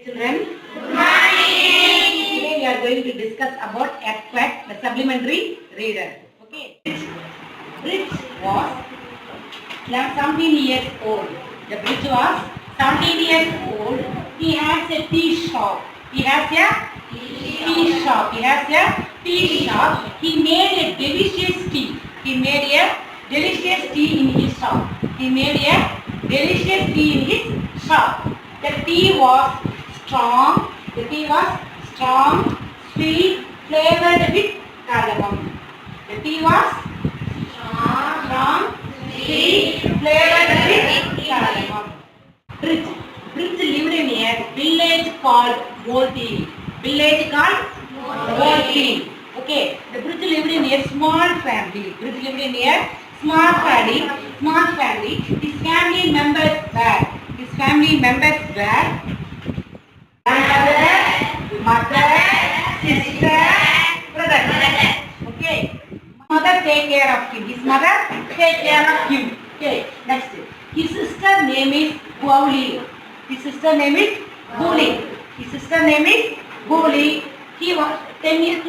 Children, good morning. Today we are going to discuss about ECVAT, the supplementary reader. Okay. Bridge was 17 years old. The Bridge was 17 years old. He has a tea shop. He has a tea shop. He has a tea shop. He made a delicious tea. He made a delicious tea in his shop. He made a delicious tea in his shop. The tea was strong. The tea was strong, sweet, flavored with cardamom. The tea was strong, sweet, flavored with cardamom. Bridge. Bridge lived in a village called Volti. Village called Volti. Okay. The Bridge lived in a small family. Bridge lived in a small family. Small family. His family members were. His family members were grandmother, mother, sister, brother. Okay. Mother take care of him. His mother take care of him. Okay. Next. His sister name is Gauli. His sister name is Gauli. His sister name is Gauli. He was 2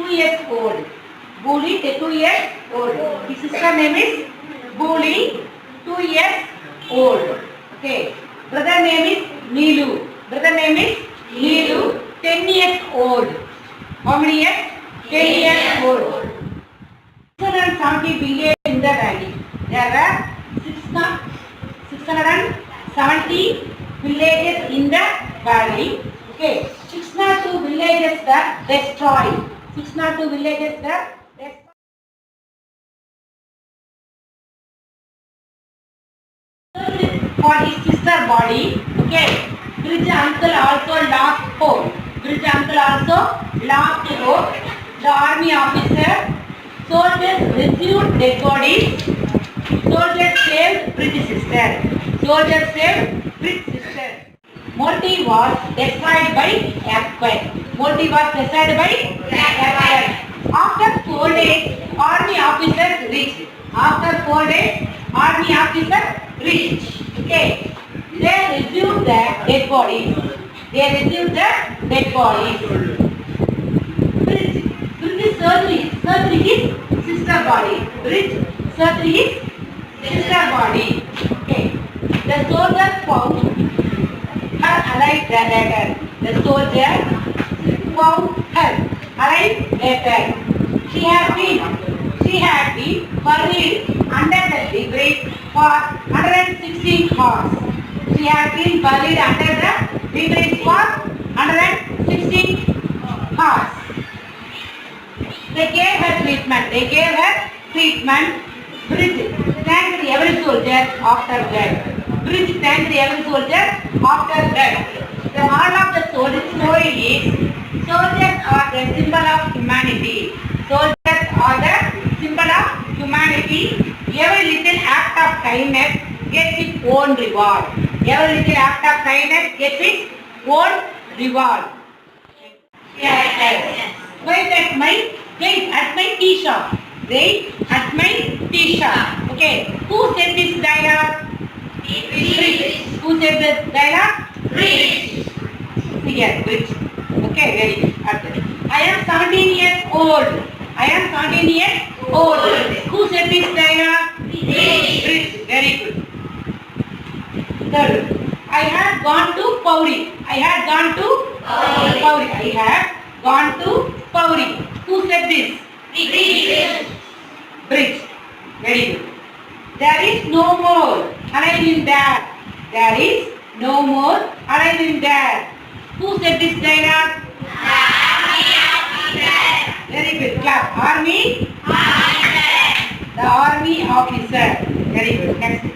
years old. Gauli, 2 years old. His sister name is Gauli, 2 years old. Okay. Brother name is Neelu. Brother name is Neelu, 10 years old. How many years? 10 years old. 670 villages in the valley. There were 670 villages in the valley. Okay. 602 villages were destroyed. 602 villages were destroyed. For his sister body. Okay. Bridge uncle also lost hope. Bridge uncle also lost hope. The army officer, soldiers rescued dead bodies. Soldiers saved Bridge sister. Soldiers saved Bridge sister. Multi was destroyed by earthquake. Multi was destroyed by earthquake. After 4 days, army officers reached. After 4 days, army officers reached. Okay. They retrieved the dead bodies. They retrieved the dead bodies. Bridge searched his sister body. Bridge searched his sister body. Okay. The soldier found her alive later. The soldier found her alive later. She had been buried under the debris for 116 hours. She had been buried under the debris for 116 hours. They gave her treatment. Bridge thanked every soldier after that. Bridge thanked every soldier after that. The moral of the story is, soldiers are the symbol of humanity. Soldiers are the symbol of humanity. Every little act of kindness gets its own reward. Every little act of kindness gets its own reward. Yes. Wait at my tea shop. Wait at my tea shop. Okay. Who said this dialogue? Bridge. Who said the dialogue? Bridge. Here, Bridge. Okay, very good. I am 17 years old. I am 17 years old. Who said this dialogue? Bridge. Very good. Third. I had gone to Pauri. I had gone to Pauri. I had gone to Pauri. Who said this? Bridge. Very good. There is no more alive in there. There is no more alive in there. Who said this dialogue? Very good. Clap. Army. The army officer. Very good. Next.